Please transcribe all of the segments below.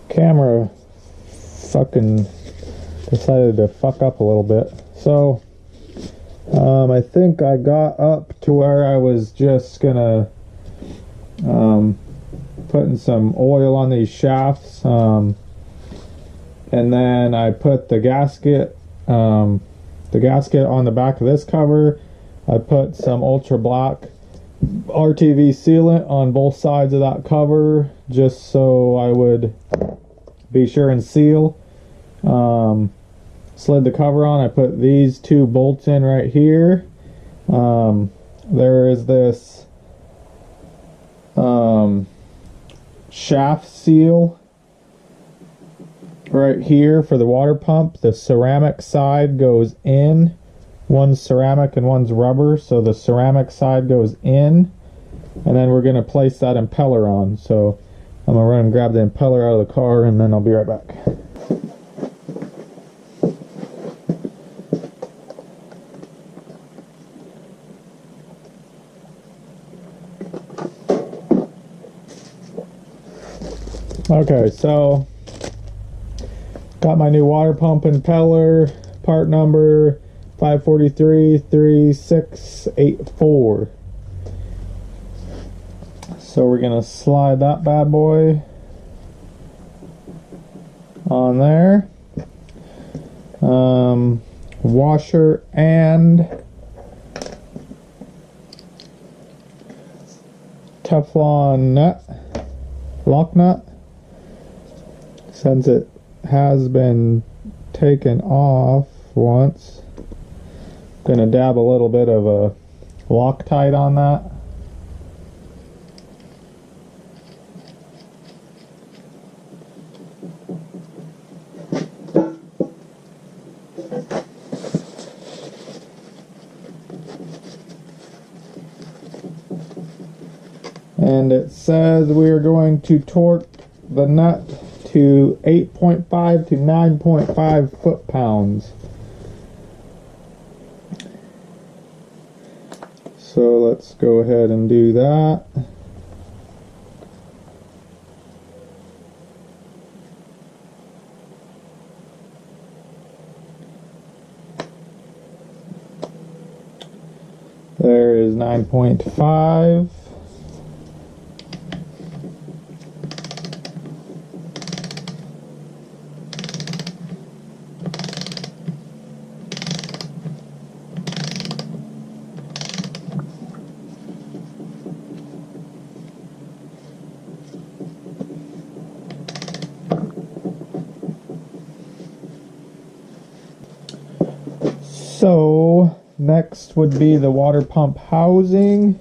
camera fucking decided to fuck up a little bit. So I think I got up to where I was just gonna putting some oil on these shafts, and then I put the gasket on the back of this cover. I put some ultra black RTV sealant on both sides of that cover just so I would be sure and seal. Slid the cover on. I put these two bolts in right here. There is this shaft seal right here for the water pump. The ceramic side goes in. One's ceramic and one's rubber, so the ceramic side goes in, and then we're going to place that impeller on. So I'm going to run and grab the impeller out of the car, and then I'll be right back. Okay, so got my new water pump impeller, part number 543-3684. So we're gonna slide that bad boy on there. Washer and Teflon nut, lock nut. Since it has been taken off once, I'm gonna dab a little bit of a Loctite on that. And it says we are going to torque the nut to 8.5 to 9.5 foot-pounds. So let's go ahead and do that. There is 9.5. So next would be the water pump housing,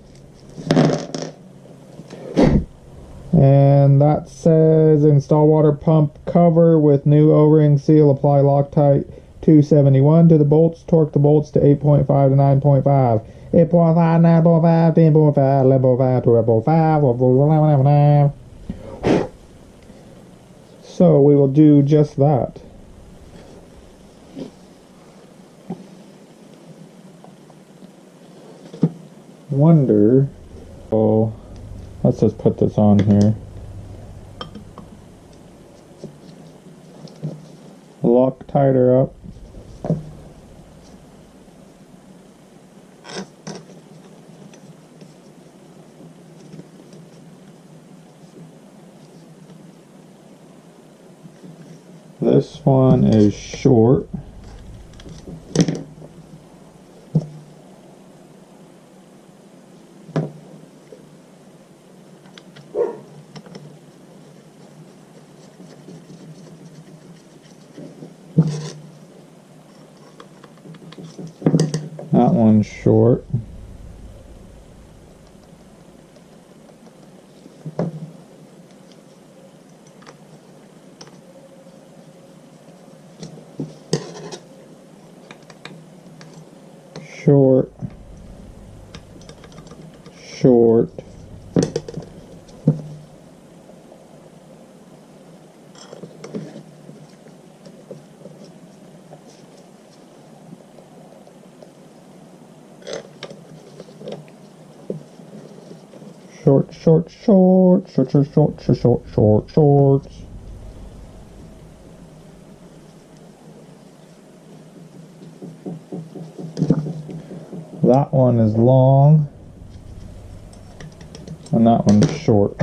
and that says install water pump cover with new O-ring seal, apply Loctite 271 to the bolts, torque the bolts to 8.5 to 9.5, 8.5, 9.5, 10.5, 11.5, 12.5. So we will do just that. Wonder, oh, let's just put this on here. Loctite her up. This one is short. That one's short. Short. Short. Short, short, short, short, short, short, short, short, shorts. That one is long and that one's short.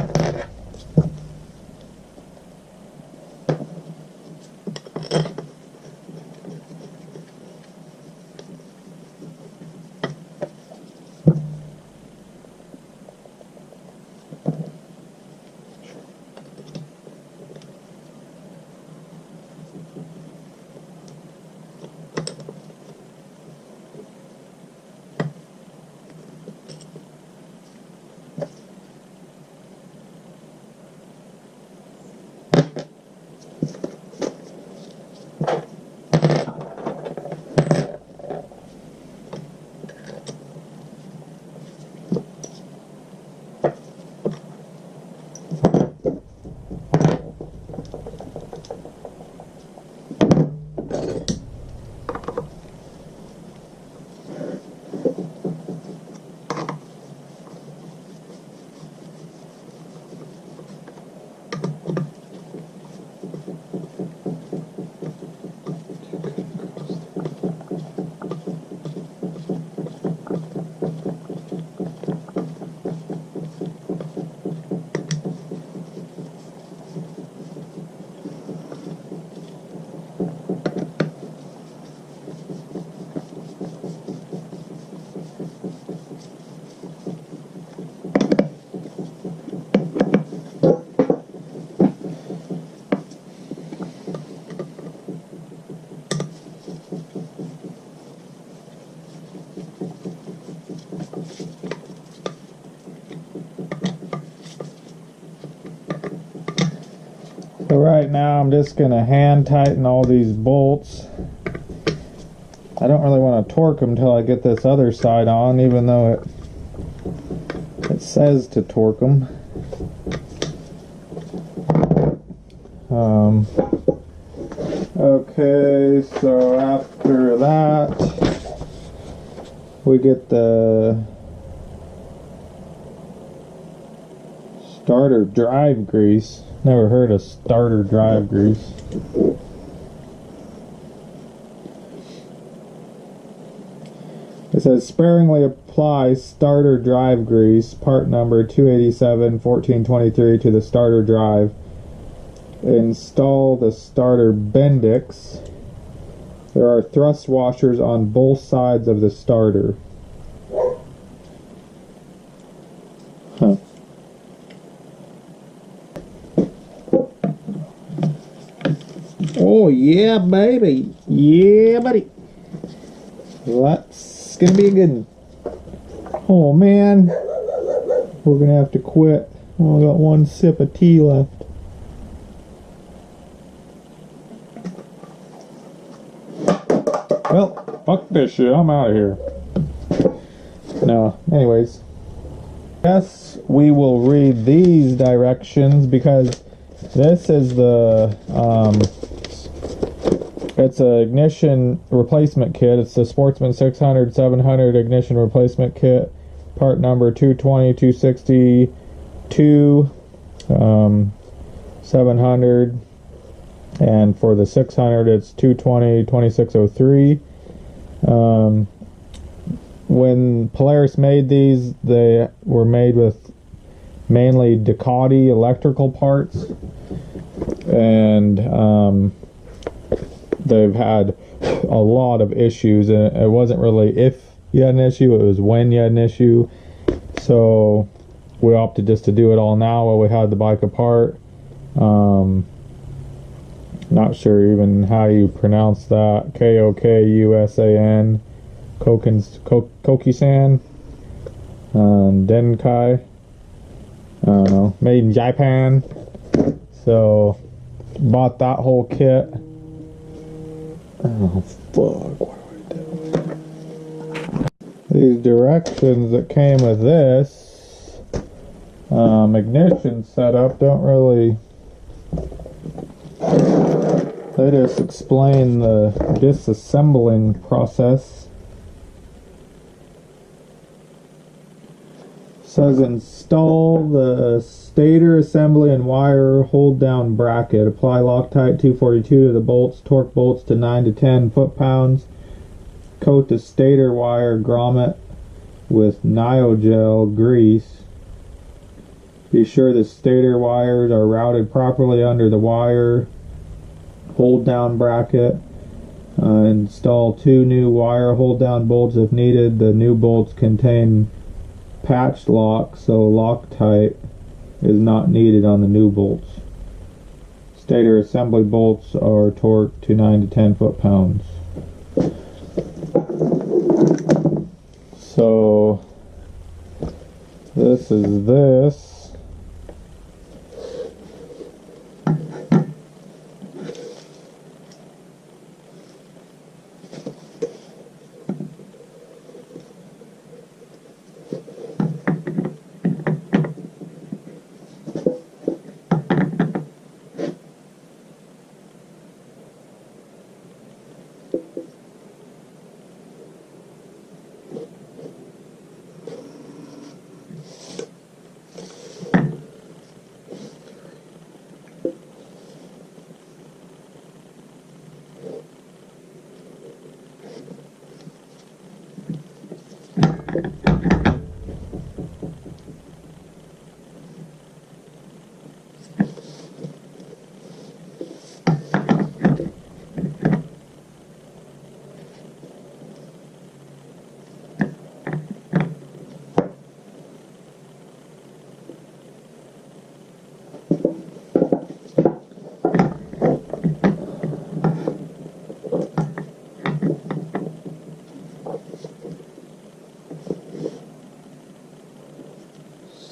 So right now I'm just going to hand tighten all these bolts. I don't really want to torque them until I get this other side on, even though it says to torque them. Okay, so after that we get the starter drive grease. Never heard of starter drive grease. It says sparingly apply starter drive grease, part number 287-1423 to the starter drive. Install the starter Bendix. There are thrust washers on both sides of the starter. Huh. Oh yeah, baby. Yeah, buddy. That's gonna be a good one. Oh man, we're gonna have to quit. Oh, I got one sip of tea left. Well, fuck this shit. I'm out of here. No, anyways. Yes, we will read these directions because this is the it's a ignition replacement kit. It's the Sportsman 600-700 ignition replacement kit, part number 220-262 700, and for the 600 it's 220-2603. When Polaris made these, they were made with mainly Ducati electrical parts, and they've had a lot of issues, and it wasn't really if you had an issue, it was when you had an issue. So we opted just to do it all now while we had the bike apart. Not sure even how you pronounce that. Kokusan, Kokusan, Denkai. I don't know. Made in Japan. So bought that whole kit. Oh fuck, what do I do? These directions that came with this ignition setup don't really, they just explain the disassembling process. It says install the stator assembly and wire hold down bracket. Apply Loctite 242 to the bolts. Torque bolts to 9 to 10 foot-pounds. Coat the stator wire grommet with Neogel grease. Be sure the stator wires are routed properly under the wire hold down bracket. Install 2 new wire hold down bolts if needed. The new bolts contain patch lock, so Loctite is not needed on the new bolts. Stator assembly bolts are torqued to 9 to 10 foot-pounds. So this is this.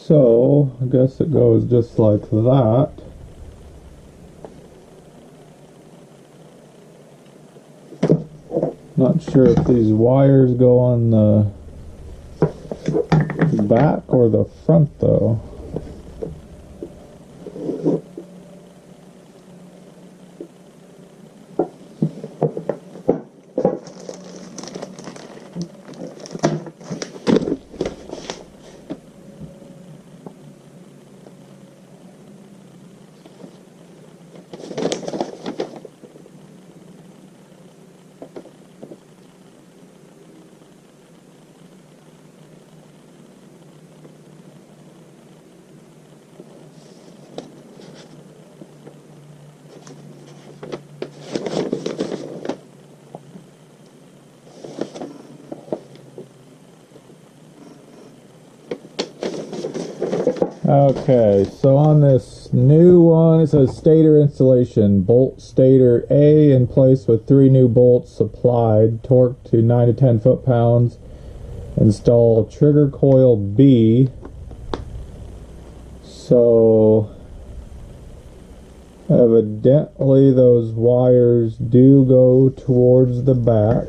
So, I guess it goes just like that. Not sure if these wires go on the back or the front though. Okay, so on this new one, it says stator installation. Bolt stator A in place with 3 new bolts supplied, torqued to 9 to 10 foot-pounds. Install trigger coil B. So, evidently those wires do go towards the back.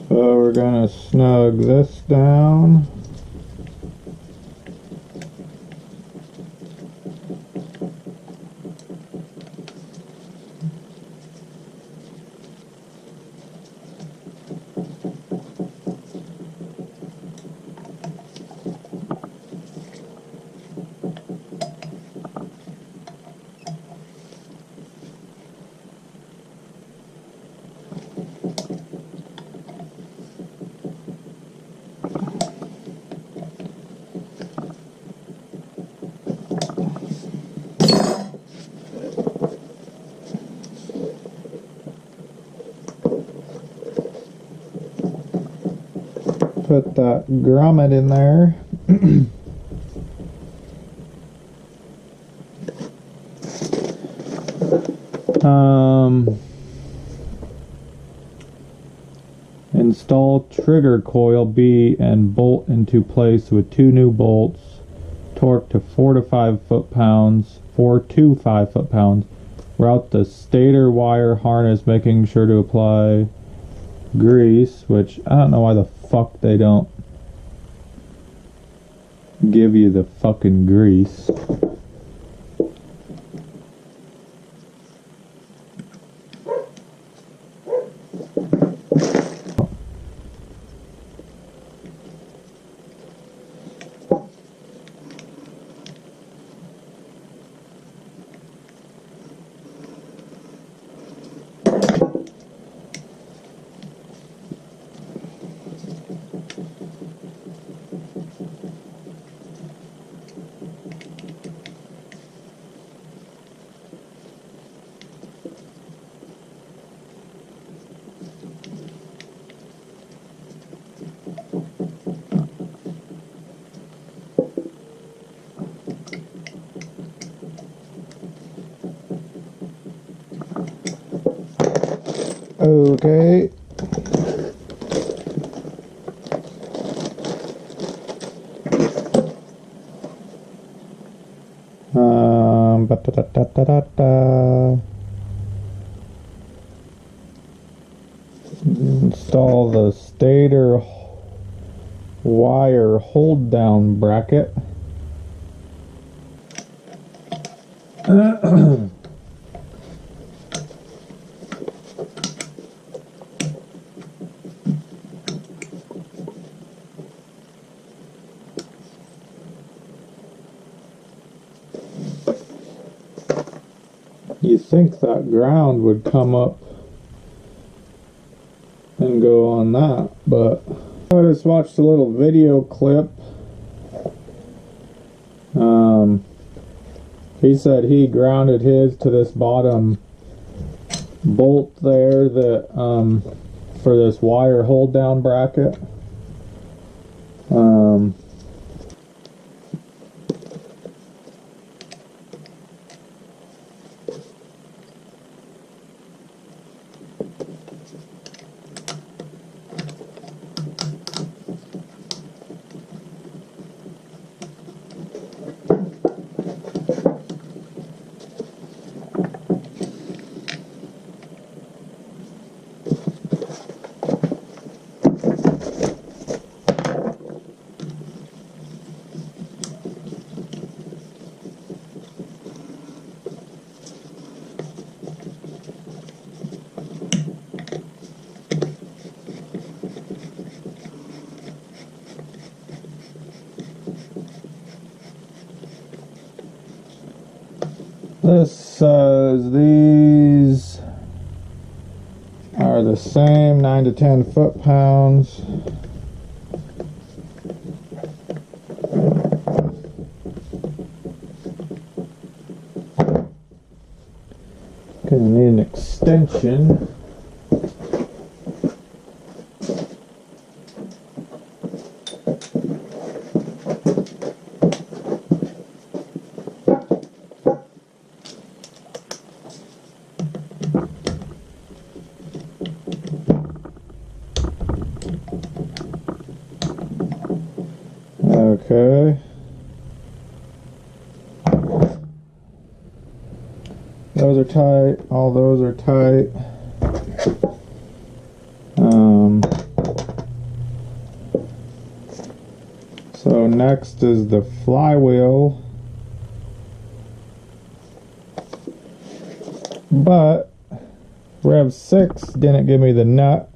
So we're going to snug this down. put that grommet in there. Install trigger coil B and bolt into place with 2 new bolts. Torque to 4 to 5 foot-pounds. 4 to 5 foot-pounds. Route the stator wire harness, making sure to apply grease, which I don't know why the fuck they don't give you the fucking grease. Okay. Install the stator wire hold down bracket. You think that ground would come up and go on that, but I just watched a little video clip. He said he grounded his to this bottom bolt there that for this wire hold down bracket. This says these are the same 9 to 10 foot-pounds. Gonna need an extension. Okay. Those are tight. All those are tight. So next is the flywheel. But Rev 6 didn't give me the nut,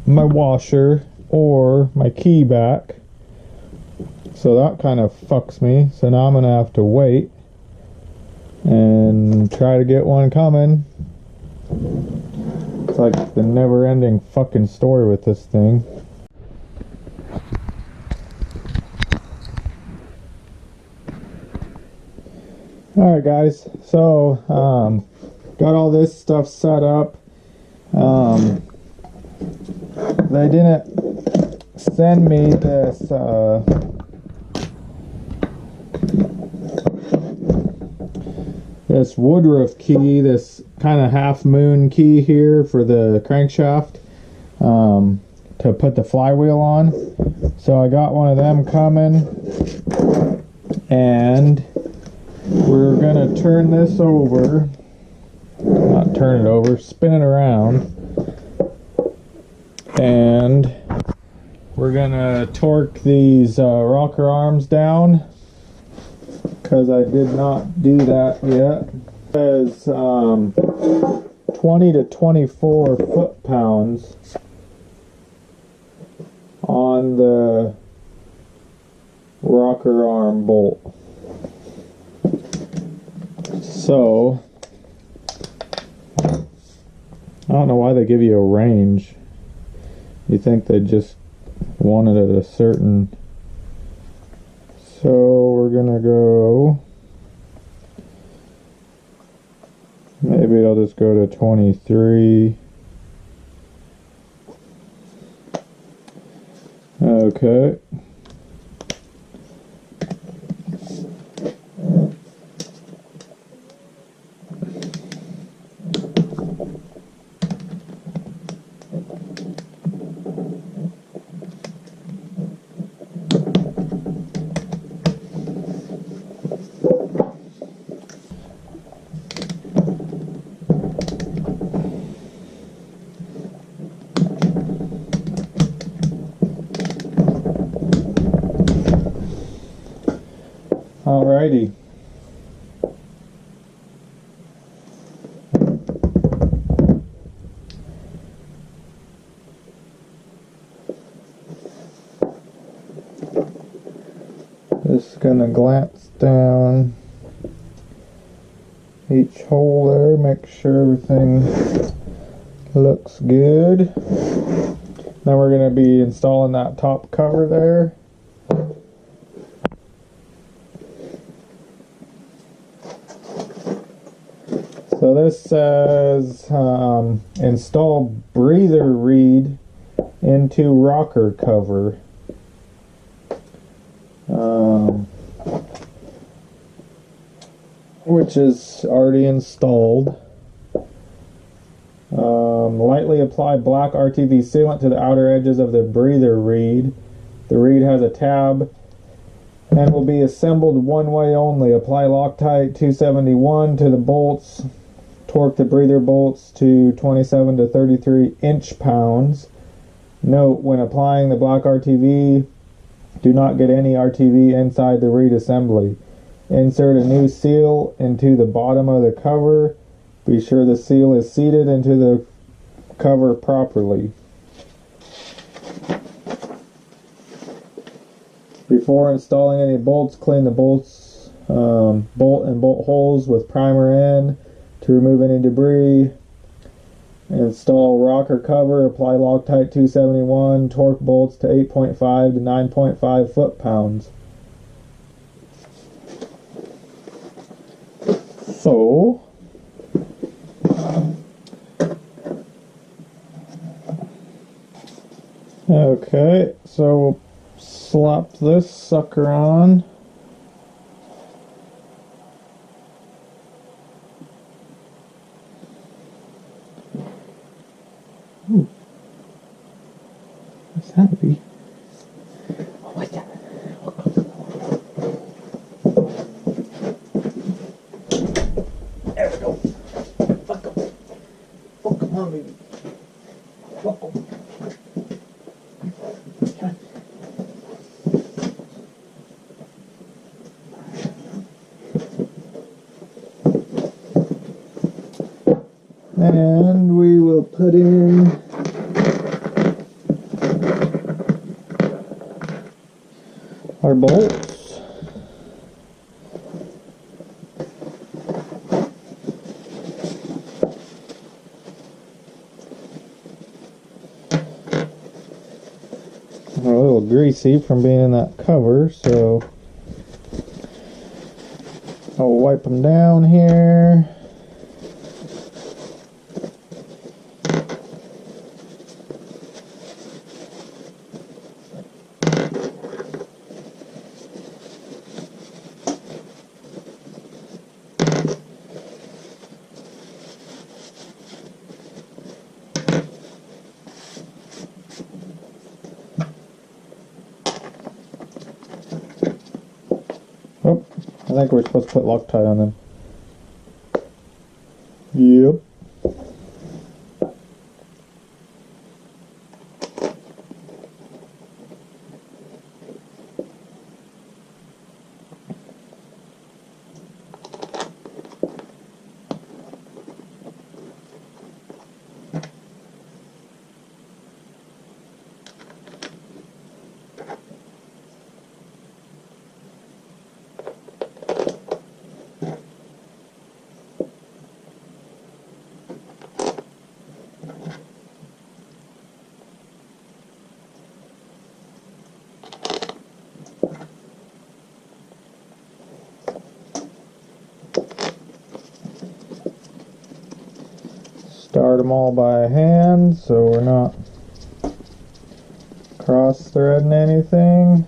my washer, or my key back. So that kind of fucks me. So now I'm going to have to wait and try to get one coming. It's like the never-ending fucking story with this thing. Alright guys, so got all this stuff set up. They didn't send me this this Woodruff key, this kind of half moon key here for the crankshaft, to put the flywheel on. So I got one of them coming, and we're gonna turn this over, not turn it over, spin it around, and we're gonna torque these rocker arms down, because I did not do that yet. It says 20 to 24 foot-pounds on the rocker arm bolt. So I don't know why they give you a range. You think they just wanted it a certain. So we're gonna go, maybe I'll just go to 23. Okay. Alrighty. Just gonna glance down each hole there, make sure everything looks good. Then we're gonna be installing that top cover there. So this says install breather reed into rocker cover. Which is already installed. Lightly apply black RTV sealant to the outer edges of the breather reed. The reed has a tab and will be assembled one way only. Apply Loctite 271 to the bolts. Torque the breather bolts to 27 to 33 inch-pounds. Note, when applying the black RTV, do not get any RTV inside the reed assembly. Insert a new seal into the bottom of the cover. Be sure the seal is seated into the cover properly. Before installing any bolts, clean the bolts, bolt and bolt holes with primer in to remove any debris. Install rocker cover, apply Loctite 271, torque bolts to 8.5 to 9.5 foot-pounds. So, okay, so we'll slap this sucker on. Ooh, that's heavy. Oh my God. There we go. Fuck em. Fuck em on, baby. Fuck em. And we will put in our bolts. A little greasy from being in that cover, so I'll wipe them down here. think we're supposed to put Loctite on them. Yep. Start them all by hand so we're not cross-threading anything.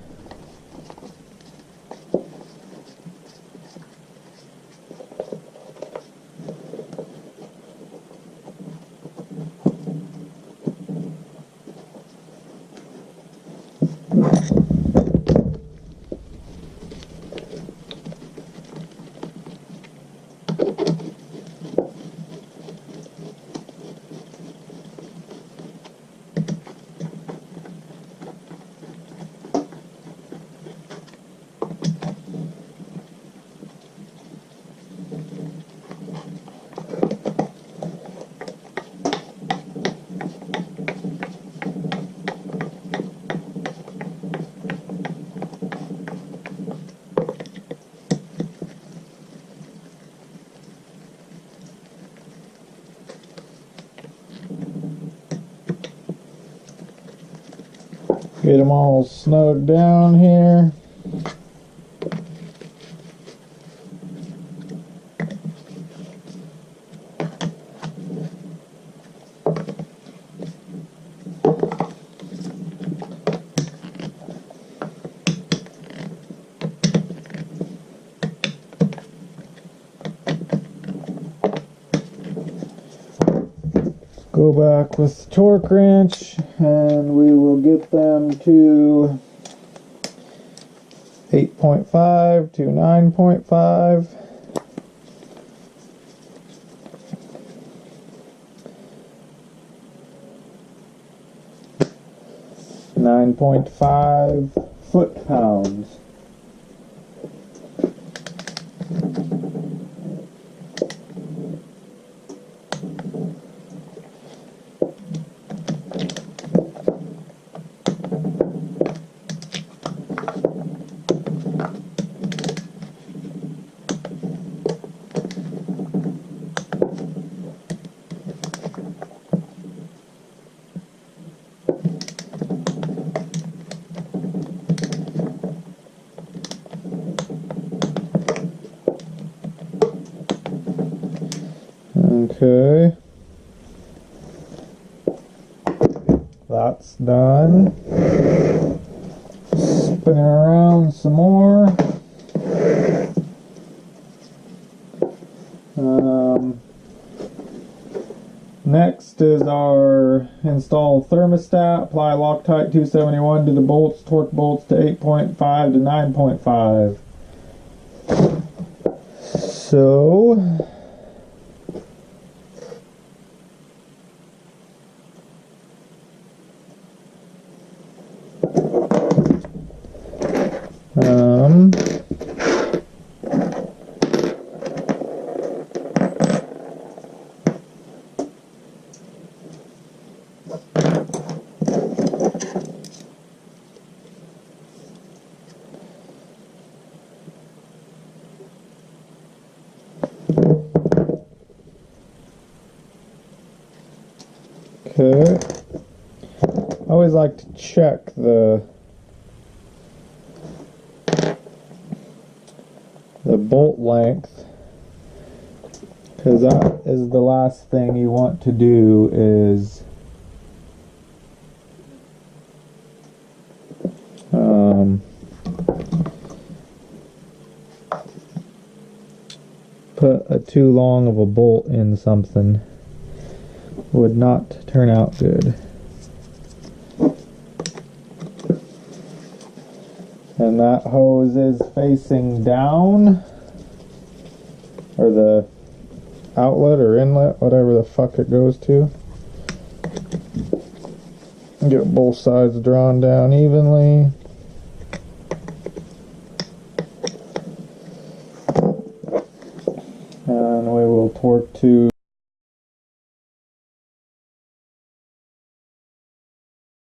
Get them all snug down here. Go back with the torque wrench and we will get them to 8.5 to 9.5. .5 foot-pounds. Okay, that's done. Spin it around some more. Next is our install thermostat. Apply Loctite 271 to the bolts, torque bolts to 8.5 to 9.5. So okay. I always like to check the bolt length, because that is the last thing you want to do is put too long of a bolt in something. Would not turn out good. And that hose is facing down. or the outlet or inlet, whatever the fuck it goes to. Get both sides drawn down evenly. And we will torque to